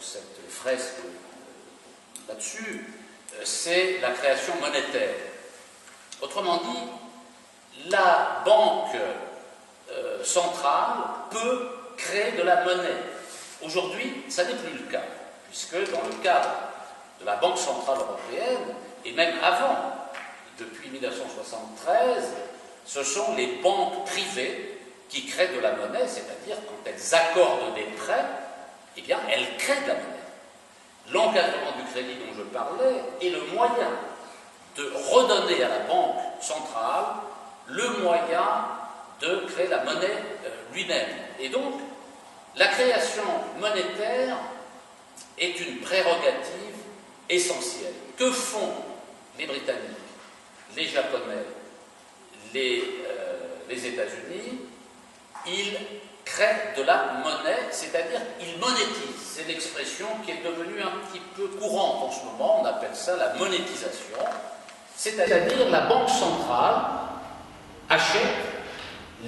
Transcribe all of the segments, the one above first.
cette fresque là-dessus, c'est la création monétaire. Autrement dit, la banque centrale peut créer de la monnaie. Aujourd'hui, ça n'est plus le cas, puisque dans le cadre de la Banque centrale européenne, et même avant, depuis 1973, ce sont les banques privées qui créent de la monnaie, c'est-à-dire quand elles accordent des prêts, eh bien, elles créent de la monnaie. L'encadrement du crédit dont je parlais est le moyen de redonner à la Banque centrale le moyen de créer la monnaie lui-même. Et donc, la création monétaire est une prérogative essentielle. Que font les Britanniques, les Japonais, les États-Unis? Ils créent de la monnaie, c'est-à-dire ils monétisent. C'est l'expression qui est devenue un petit peu courante en ce moment, on appelle ça la monétisation. C'est-à-dire la Banque centrale achète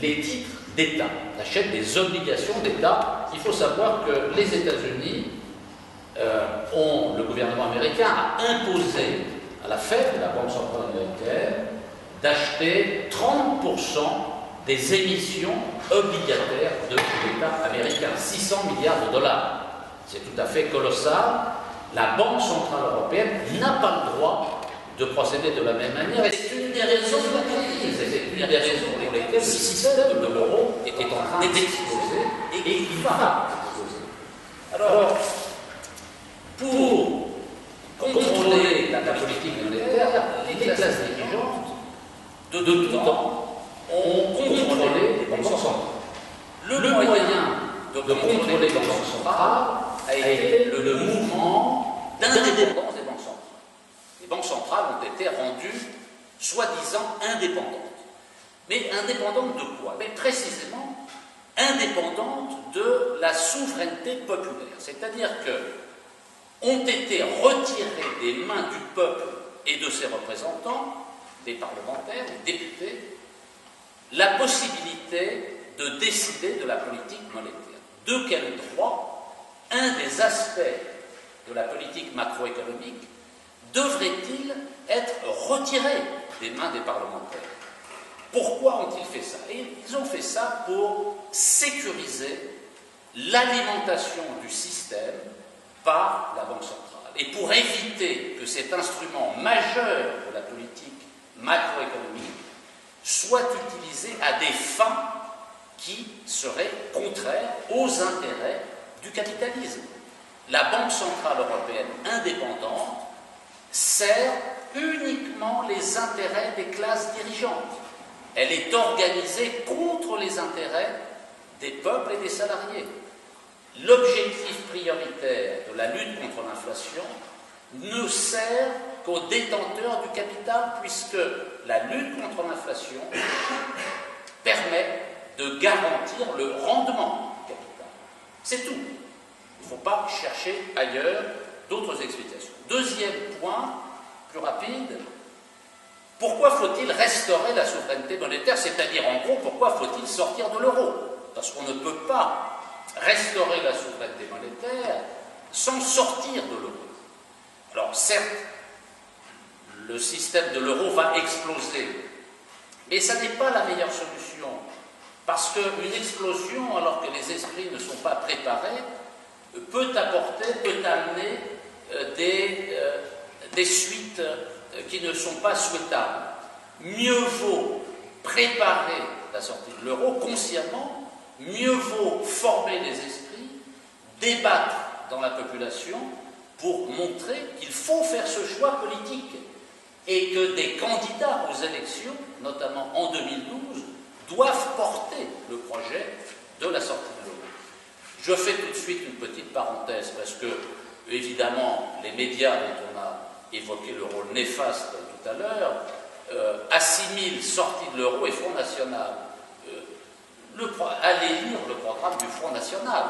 les titres d'État, achète des obligations d'État. Il faut savoir que les États-Unis le gouvernement américain a imposé à la Fed, la Banque centrale américaine, d'acheter 30% des émissions obligataires de l'État américain, 600 milliards de dollars. C'est tout à fait colossal. La Banque centrale européenne n'a pas le droit de procéder de la même manière. Et c'est une des raisons de la crise, c'est une des raisons pour lesquelles le système de l'euro est en train d'exploser et il va exploser. Alors, pour contrôler la politique monétaire, les classes dirigeantes de tout temps ont contrôlé les banques centrales. Le moyen de contrôler les banques centrales a été le mouvement d'indépendance des banques centrales. Les banques centrales ont été rendues soi-disant indépendantes. Mais indépendantes de quoi? Mais précisément indépendantes de la souveraineté populaire. C'est-à-dire que ont été retirées des mains du peuple et de ses représentants, des parlementaires, des députés, la possibilité de décider de la politique monétaire. De quel droit un des aspects de la politique macroéconomique devrait-il être retiré des mains des parlementaires? Pourquoi ont-ils fait ça? Et ils ont fait ça pour sécuriser l'alimentation du système par la Banque centrale et pour éviter que cet instrument majeur de la politique macroéconomique soit utilisé à des fins qui seraient contraires aux intérêts du capitalisme. La Banque centrale européenne indépendante sert uniquement les intérêts des classes dirigeantes. Elle est organisée contre les intérêts des peuples et des salariés. L'objectif prioritaire de la lutte contre l'inflation ne sert qu'aux détenteurs du capital, puisque la lutte contre l'inflation permet de garantir le rendement du capital. C'est tout. Il ne faut pas chercher ailleurs d'autres explications. Deuxième point, plus rapide, pourquoi faut-il restaurer la souveraineté monétaire? C'est-à-dire, en gros, pourquoi faut-il sortir de l'euro? Parce qu'on ne peut pas restaurer la souveraineté monétaire sans sortir de l'euro. Alors, certes, le système de l'euro va exploser, mais ça n'est pas la meilleure solution, parce qu'une explosion, alors que les esprits ne sont pas préparés, peut amener des suites qui ne sont pas souhaitables. Mieux vaut préparer la sortie de l'euro consciemment, mieux vaut former les esprits, débattre dans la population pour montrer qu'il faut faire ce choix politique et que des candidats aux élections, notamment en 2012, doivent porter le projet de la sortie de l'euro. Je fais tout de suite une petite parenthèse parce que, évidemment, les médias dont on a évoqué le rôle néfaste tout à l'heure assimilent sortie de l'euro et Front National. Allez lire le programme du Front National.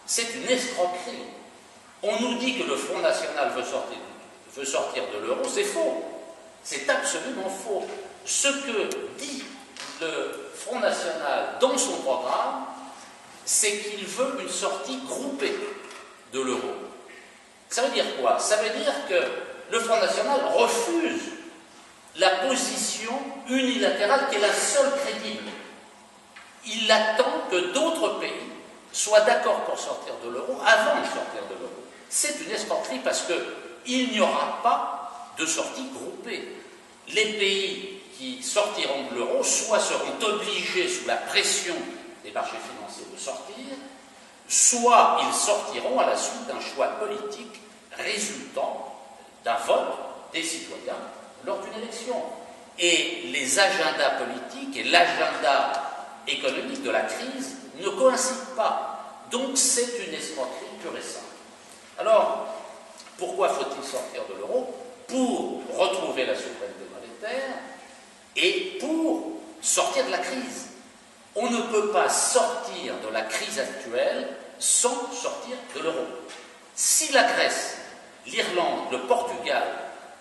C'est une escroquerie. On nous dit que le Front National veut sortir de l'euro, c'est faux. C'est absolument faux. Ce que dit le Front National dans son programme, c'est qu'il veut une sortie groupée de l'euro. Ça veut dire quoi? Ça veut dire que le Front National refuse la position unilatérale qui est la seule crédible. Il attend que d'autres pays soient d'accord pour sortir de l'euro avant de sortir de l'euro. C'est une escroquerie parce qu'il n'y aura pas de sortie groupée. Les pays qui sortiront de l'euro soit seront obligés sous la pression des marchés financiers de sortir, soit ils sortiront à la suite d'un choix politique résultant d'un vote des citoyens lors d'une élection. Et les agendas politiques et l'agenda économique de la crise ne coïncident pas. Donc c'est une escroquerie pure et simple. Alors, pourquoi faut-il sortir de l'euro? Pour retrouver la souveraineté monétaire et pour sortir de la crise. On ne peut pas sortir de la crise actuelle sans sortir de l'euro. Si la Grèce, l'Irlande, le Portugal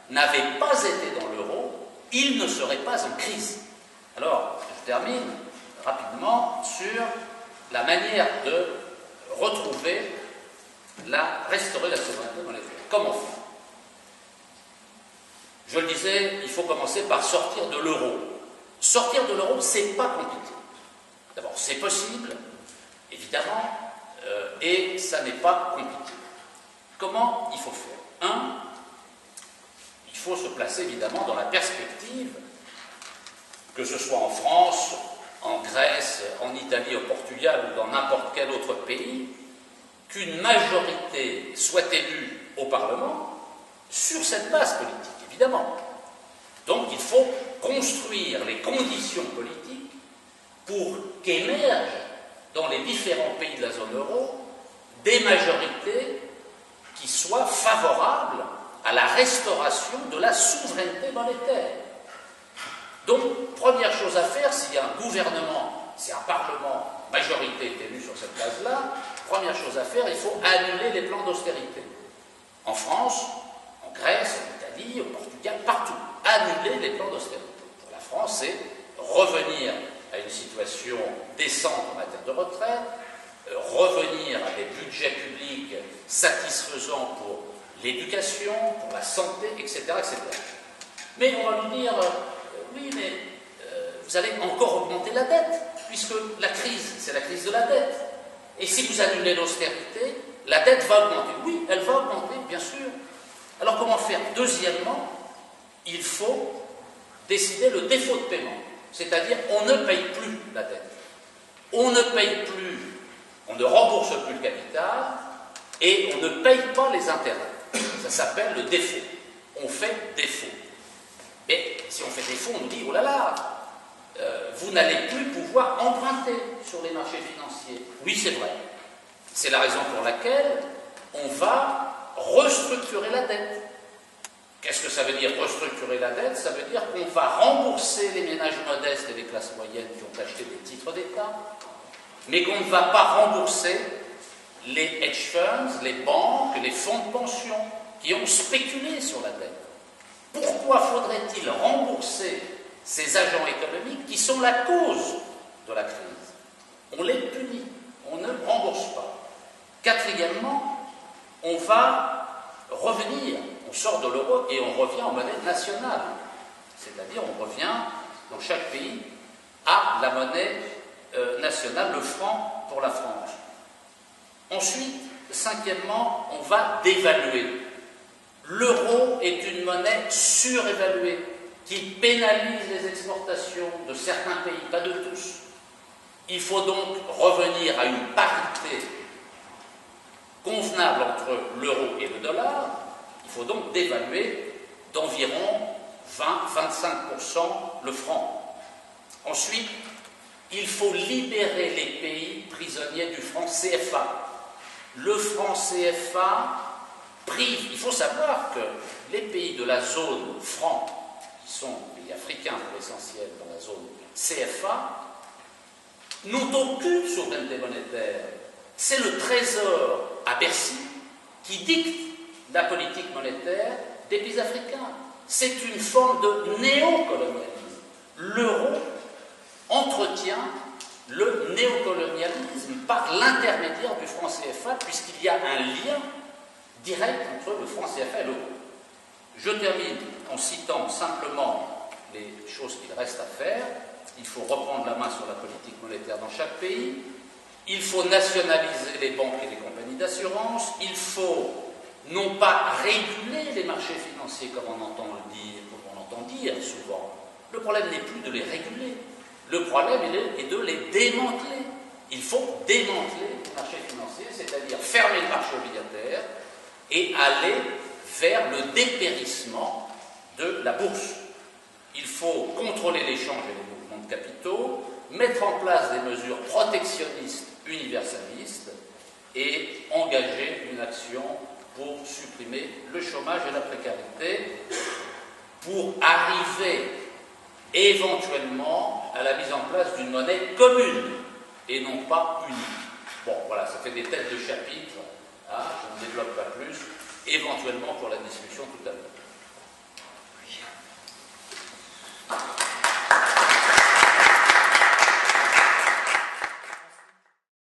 n'avaient pas été dans l'euro, ils ne seraient pas en crise. Alors, je termine rapidement sur la manière de restaurer la souveraineté monétaire. Comment faire? Je le disais, il faut commencer par sortir de l'euro. Sortir de l'euro, c'est pas compliqué. D'abord, c'est possible, évidemment, et ça n'est pas compliqué. Comment il faut faire? Il faut se placer évidemment dans la perspective, que ce soit en France, en Grèce, en Italie, au Portugal ou dans n'importe quel autre pays, qu'une majorité soit élue au Parlement sur cette base politique, évidemment. Donc il faut construire les conditions politiques pour qu'émergent dans les différents pays de la zone euro des majorités qui soient favorables à la restauration de la souveraineté monétaire. Donc, première chose à faire, s'il y a un gouvernement, si un parlement, majorité est élue sur cette base-là, première chose à faire, il faut annuler les plans d'austérité. En France, en Grèce, en Italie, au Portugal, partout. Annuler les plans d'austérité. Pour la France, c'est revenir à une situation décente en matière de retraite, revenir à des budgets publics satisfaisants pour l'éducation, pour la santé, etc., etc. Mais on va lui dire, oui, mais vous allez encore augmenter la dette, puisque la crise, c'est la crise de la dette. Et si vous annulez l'austérité, la dette va augmenter. Oui, elle va augmenter, bien sûr. Alors comment faire? Deuxièmement, il faut décider le défaut de paiement. C'est-à-dire, on ne paye plus la dette. On ne paye plus, on ne rembourse plus le capital, et on ne paye pas les intérêts. Ça s'appelle le défaut. On fait défaut. Et si on fait défaut, on nous dit, oh là là, vous n'allez plus pouvoir emprunter sur les marchés financiers. Oui, c'est vrai. C'est la raison pour laquelle on va restructurer la dette. Qu'est-ce que ça veut dire restructurer la dette? Ça veut dire qu'on va rembourser les ménages modestes et les classes moyennes qui ont acheté des titres d'État, mais qu'on ne va pas rembourser les hedge funds, les banques, les fonds de pension qui ont spéculé sur la dette. Pourquoi faudrait-il rembourser ces agents économiques qui sont la cause de la crise? On les punit, on ne rembourse pas. Quatrièmement, on va revenir, on sort de l'euro et on revient en monnaie nationale. C'est-à-dire on revient dans chaque pays à la monnaie nationale, le franc pour la France. Ensuite, cinquièmement, on va dévaluer. L'euro est une monnaie surévaluée qui pénalise les exportations de certains pays, pas de tous. Il faut donc revenir à une parité convenable entre l'euro et le dollar. Il faut donc dévaluer d'environ 20-25% le franc. Ensuite, il faut libérer les pays prisonniers du franc CFA. Le franc CFA prive. Il faut savoir que les pays de la zone franc, qui sont les pays africains pour l'essentiel dans la zone CFA, n'ont aucune souveraineté monétaire. C'est le Trésor à Bercy qui dicte la politique monétaire des pays africains. C'est une forme de néocolonialisme. L'euro entretient le néocolonialisme par l'intermédiaire du franc CFA, puisqu'il y a un lien directe entre le franc CFA et l'euro. Je termine en citant simplement les choses qu'il reste à faire. Il faut reprendre la main sur la politique monétaire dans chaque pays. Il faut nationaliser les banques et les compagnies d'assurance. Il faut non pas réguler les marchés financiers comme on entend dire souvent. Le problème n'est plus de les réguler. Le problème est de les démanteler. Il faut démanteler les marchés financiers, c'est-à-dire fermer le marché obligataire et aller vers le dépérissement de la bourse. Il faut contrôler l'échange et les mouvements de capitaux, mettre en place des mesures protectionnistes universalistes et engager une action pour supprimer le chômage et la précarité, pour arriver éventuellement à la mise en place d'une monnaie commune et non pas unique. Bon, voilà, ça fait des têtes de chapitre, hein, je ne développe pas plus, éventuellement pour la discussion tout à l'heure.